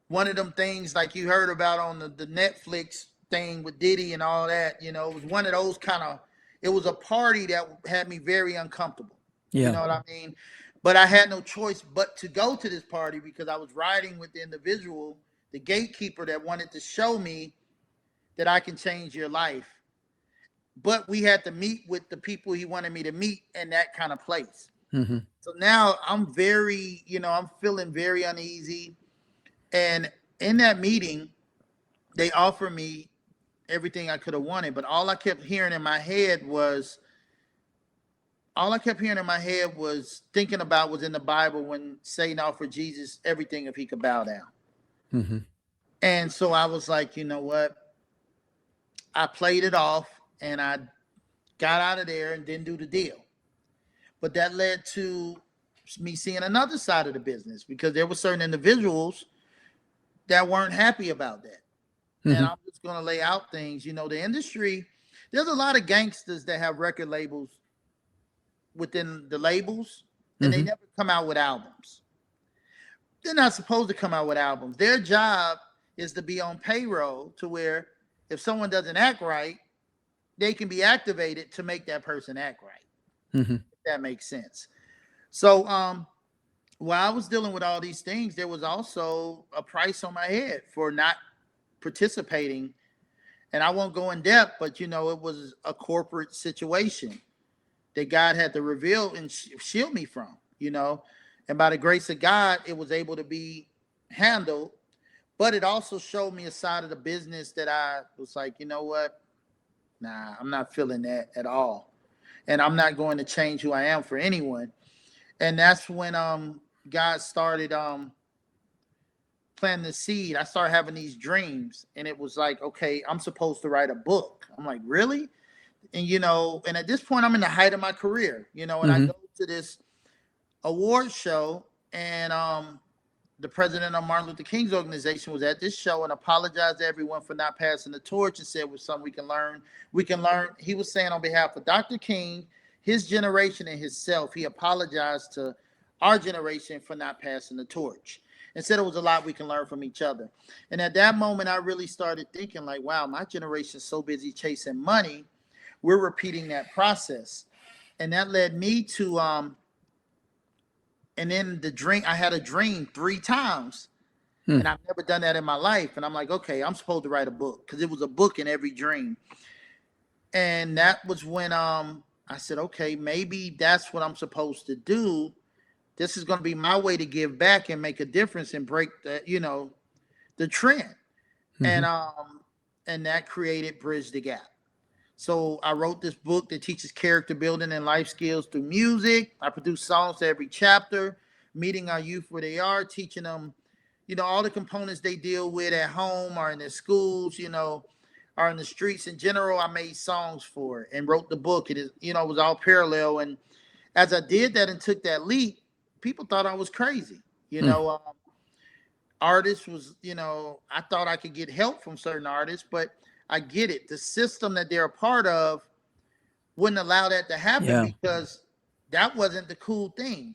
one of them things like you heard about on the Netflix thing with Diddy and all that. It was one of those it was a party that had me very uncomfortable. Yeah. You know what I mean? But I had no choice but to go to this party, because I was riding with the individual, the gatekeeper, that wanted to show me that I can change your life. But we had to meet with the people he wanted me to meet in that kind of place. Mm-hmm. So now I'm very, I'm feeling very uneasy. And in that meeting, they offered me everything I could have wanted. But all I kept hearing in my head was thinking about was in the Bible when Satan offered Jesus everything if he could bow down. Mm-hmm. And so I was like, you know what? I played it off, and I got out of there and didn't do the deal. But that led to me seeing another side of the business, because there were certain individuals that weren't happy about that. Mm-hmm. And I'm just going to lay out things. The industry, there's a lot of gangsters that have record labels within the labels, and mm-hmm. they never come out with albums. They're not supposed to come out with albums. Their job is to be on payroll, to where if someone doesn't act right, they can be activated to make that person act right. Mm-hmm. If that makes sense. So while I was dealing with all these things, there was also a price on my head for not participating. And I won't go in depth, but it was a corporate situation that God had to reveal and shield me from, and by the grace of God, it was able to be handled. But it also showed me a side of the business that I was like, you know what? Nah, I'm not feeling that at all. And I'm not going to change who I am for anyone. And that's when God started planting the seed. I started having these dreams, and it was like, okay, I'm supposed to write a book. I'm like, really? And, and at this point, I'm in the height of my career, and mm-hmm. I go to this award show, and the president of Martin Luther King's organization was at this show and apologized to everyone for not passing the torch, and said it was something we can learn. He was saying on behalf of Dr. King, his generation, and himself, he apologized to our generation for not passing the torch, and said it was a lot we can learn from each other. And at that moment, I really started thinking like, wow, my generation's so busy chasing money, we're repeating that process. And that led me to and then I had a dream 3 times, and I've never done that in my life. And I'm like, okay, I'm supposed to write a book, because it was a book in every dream. And that was when I said, okay, maybe that's what I'm supposed to do. This is going to be my way to give back and make a difference and break the, the trend. Mm-hmm. And that created Bridge the Gap. So I wrote this book that teaches character building and life skills through music. I produce songs to every chapter, meeting our youth where they are, teaching them, all the components they deal with at home or in their schools, or in the streets in general. I made songs for it and wrote the book. It is, it was all parallel. And as I did that and took that leap, people thought I was crazy. You know, artists was, I thought I could get help from certain artists, but I get it. The system that they're a part of wouldn't allow that to happen because that wasn't the cool thing.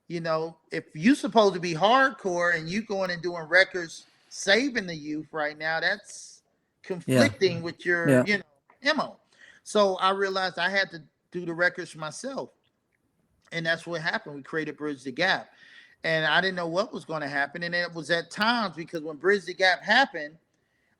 If you're supposed to be hardcore and you going and doing records saving the youth right now, that's conflicting with your, MO. So I realized I had to do the records myself. And that's what happened. We created Bridge the Gap. And I didn't know what was going to happen. And it was at times because when Bridge the Gap happened,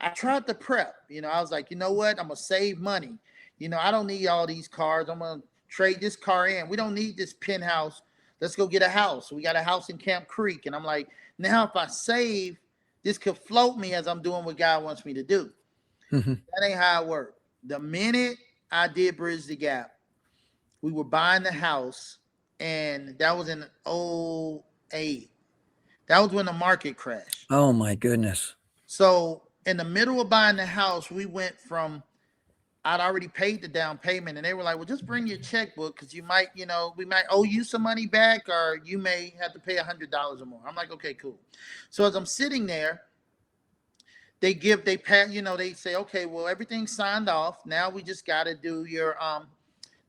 I tried to prep. I was like, you know what? I'm going to save money. I don't need all these cars. I'm going to trade this car in. We don't need this penthouse. Let's go get a house. We got a house in Camp Creek. And I'm like, now if I save, this could float me as I'm doing what God wants me to do. That ain't how it worked. The minute I did Bridge the Gap, we were buying the house, and that was in 2008. That was when the market crashed. Oh my goodness. So in the middle of buying the house, we went from, I'd already paid the down payment, and they were like, well, just bring your checkbook because you might, we might owe you some money back, or you may have to pay $100 or more. I'm like, okay, cool. So as I'm sitting there, they say, okay, well, everything's signed off. Now we just got to do your,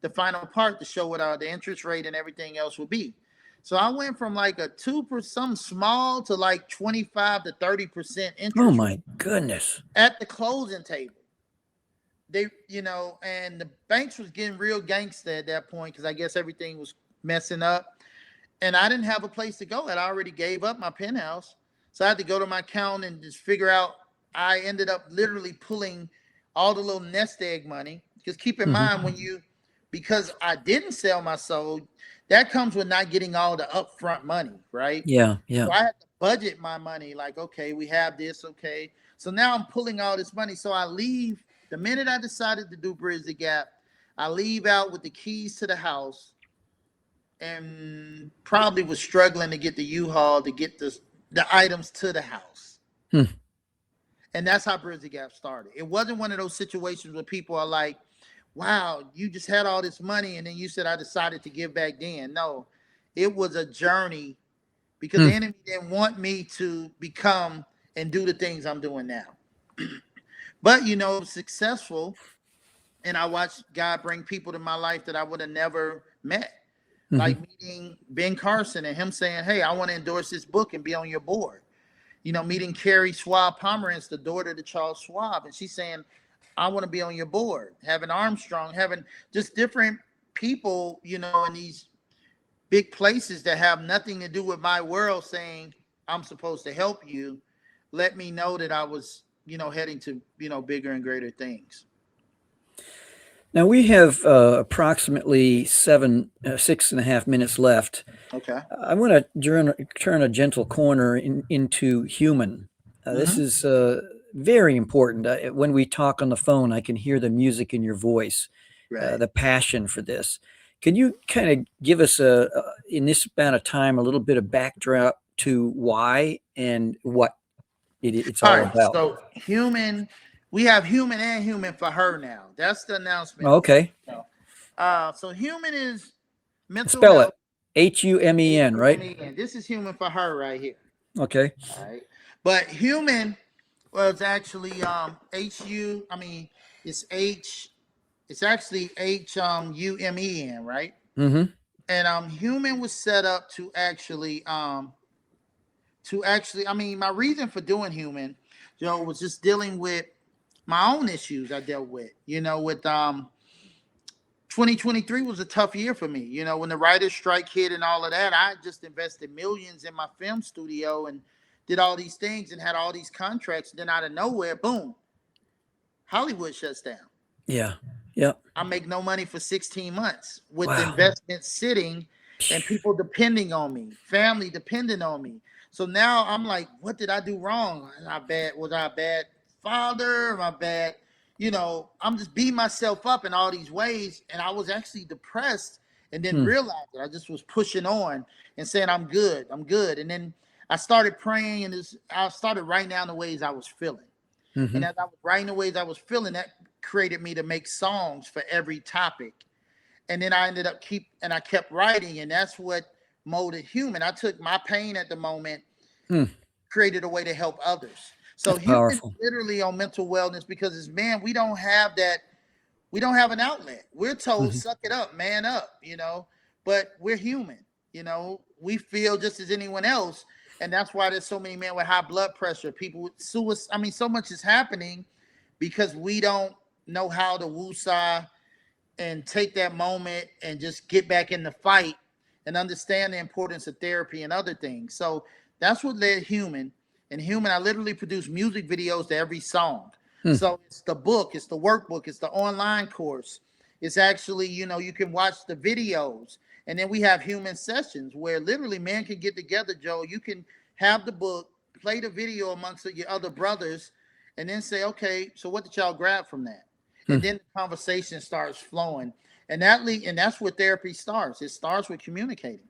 the final part to show what the interest rate and everything else will be. So I went from like a 2% something small to like 25 to 30% interest. Oh my goodness. At the closing table. They, and the banks was getting real gangster at that point because I guess everything was messing up. And I didn't have a place to go. And I already gave up my penthouse. So I had to go to my accountant and just figure out. I ended up literally pulling all the little nest egg money. Because keep in mind because I didn't sell my soul, that comes with not getting all the upfront money, right? Yeah. So I had to budget my money like, okay, we have this, okay. So now I'm pulling all this money. So I leave. The minute I decided to do Bridge the Gap, I leave out with the keys to the house and probably was struggling to get the U-Haul to get the items to the house. And that's how Bridge the Gap started. It wasn't one of those situations where people are like, wow, you just had all this money and then you said I decided to give back then. No, it was a journey because the enemy didn't want me to become and do the things I'm doing now. But, it was successful, and I watched God bring people to my life that I would have never met, like meeting Ben Carson and him saying, hey, I want to endorse this book and be on your board. Meeting Carrie Schwab Pomerantz, the daughter to Charles Schwab, and she's saying, I want to be on your board. Having Armstrong, having just different people, in these big places that have nothing to do with my world saying, I'm supposed to help you, let me know that I was heading to, bigger and greater things. Now we have approximately 6.5 minutes left. Okay. I want to turn a gentle corner into Humen. This is very important. When we talk on the phone, I can hear the music in your voice, the passion for this. Can you kind of give us in this amount of time, a little bit of backdrop to why and what it's all about? So Humen, we have Humen and Humen for her now. That's the announcement. Okay. So Humen is mental Spell health. it. Humen, right? This is Humen for her right here. Okay. All right. But Humen was actually it's actually Humen, right? And Humen was set up to actually my reason for doing Humen, was just dealing with my own issues I dealt with, with 2023 was a tough year for me. When the writer's strike hit and all of that, I just invested millions in my film studio and did all these things and had all these contracts. Then out of nowhere, boom, Hollywood shuts down. Yeah. Yep. I make no money for 16 months with the investment sitting and people depending on me, family depending on me. So now I'm like, what did I do wrong? Was I a bad father? Am I bad? I'm just beating myself up in all these ways. And I was actually depressed and then realized that I just was pushing on and saying, I'm good. And then I started praying and I started writing down the ways I was feeling. And as I was writing the ways I was feeling, that created me to make songs for every topic. And then I ended up I kept writing, and that's what molded Humen. I took my pain at the moment, Mm, created a way to help others. So that's Humen is powerful. literally on mental wellness because as men, we don't have that. We don't have an outlet. We're told, Mhm. suck it up, man up, but we're human. We feel just as anyone else. And that's why there's so many men with high blood pressure, people with suicide. I mean, so much is happening because we don't know how to woosah and take that moment and just get back in the fight and understand the importance of therapy and other things. So that's what led Humen. And Humen, I literally produce music videos to every song. Hmm. So it's the book, it's the workbook, it's the online course. It's actually, you can watch the videos. And then we have Humen sessions where literally men can get together, Joe. You can have the book, play the video amongst your other brothers, and then say, okay, so what did y'all grab from that? Hmm. And then the conversation starts flowing. And that's where therapy starts. It starts with communicating.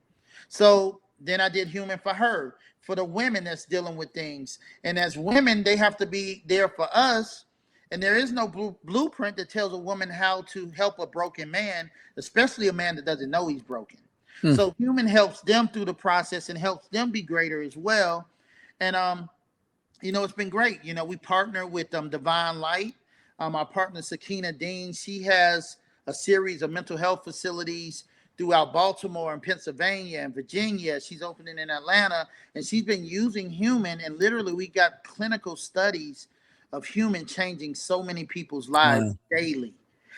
So then I did Humen for her, for the women that's dealing with things. And as women, they have to be there for us. And there is no blueprint that tells a woman how to help a broken man, especially a man that doesn't know he's broken. Hmm. So Humen helps them through the process and helps them be greater as well. And it's been great. We partner with Divine Light. Our partner Sakina Dean, she has a series of mental health facilities throughout Baltimore and Pennsylvania and Virginia. She's opening in Atlanta, and she's been using Humen. And literally, we got clinical studies of Humen changing so many people's lives Wow. daily.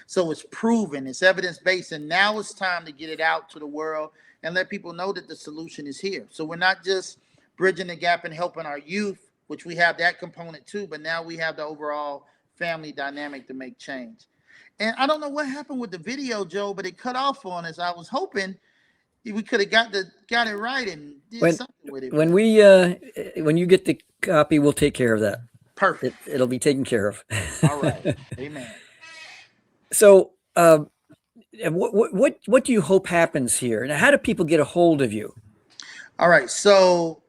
So it's proven, it's evidence based, and now it's time to get it out to the world and let people know that the solution is here. So we're not just bridging the gap and helping our youth, which we have that component too, but now we have the overall family dynamic to make change. And I don't know what happened with the video, Joe, but it cut off on us. I was hoping we could have got it right and did When something with it. when But we when you get the copy, we'll take care of that. perfect. It'll be taken care of. All right. Amen. So, what do you hope happens here? And how do people get a hold of you? All right. So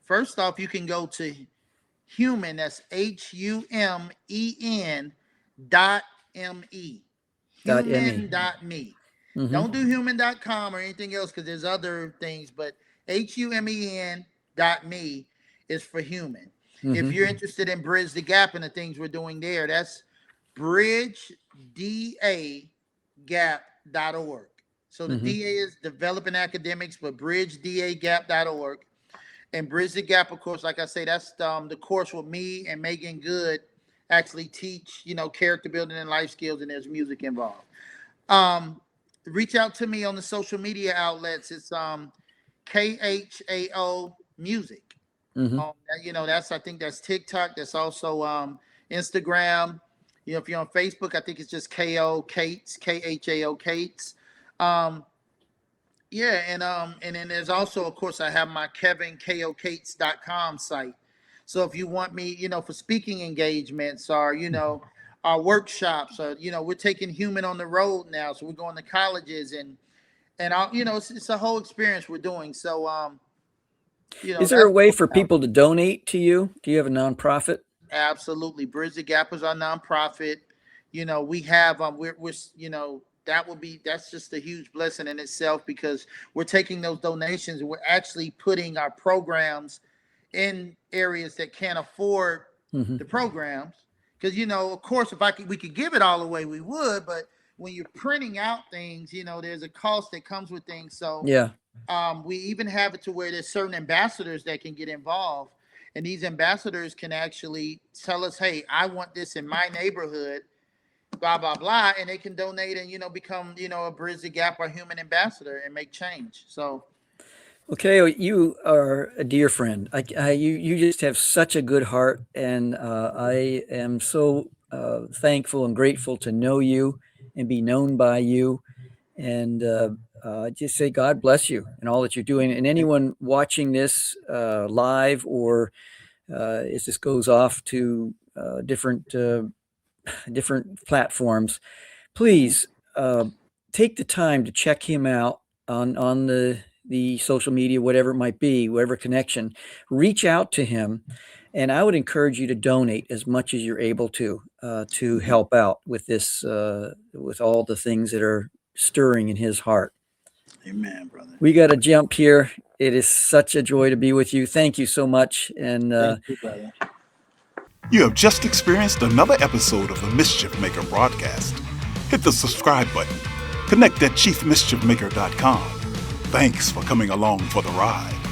first off, you can go to Humen, that's HUMEN.me. Humen.me. Mm-hmm. Don't do human.com or anything else because there's other things, but HUMEN.me is for Humen. Mm-hmm. If you're interested in Bridge the Gap and the things we're doing there, that's bridgedagap.org. So the DA is Developing Academics, but bridgedagap.org. And Bridge the Gap, of course, like I say, that's the course with me and Megan Good actually teach, character building and life skills, and there's music involved. Reach out to me on the social media outlets. It's KHAO Music. That's I think that's TikTok. That's also Instagram. If you're on Facebook, I think it's just KO Kates, KHAO Kates. And then there's also, of course, I have my KevinKOKates.com site. So if you want me, for speaking engagements or, our workshops, or, we're taking Humen on the road now. So we're going to colleges and it's a whole experience we're doing. So, is there a way for people to donate to you? Do you have a nonprofit? Absolutely. Bridge the Gap is our nonprofit. We have, that's just a huge blessing in itself because we're taking those donations and we're actually putting our programs in areas that can't afford the programs. Because, of course, if we could give it all away, we would. But when you're printing out things, there's a cost that comes with things. So yeah, we even have it to where there's certain ambassadors that can get involved. And these ambassadors can actually tell us, hey, I want this in my neighborhood, blah, blah, blah. And they can donate and, become, a Bridge the Gap or Humen ambassador and make change. So. Okay, you are a dear friend. You just have such a good heart, and I am so thankful and grateful to know you and be known by you. And just say God bless you and all that you're doing. And anyone watching this live or as this goes off to different platforms, please take the time to check him out on the social media, whatever it might be, whatever connection. Reach out to him, and I would encourage you to donate as much as you're able to help out with this, with all the things that are stirring in his heart. Amen, brother. We got to jump here. It is such a joy to be with you. Thank you so much. And Thank you, brother. You have just experienced another episode of the Mischief Maker broadcast. Hit the subscribe button. Connect at chiefmischiefmaker.com. Thanks for coming along for the ride.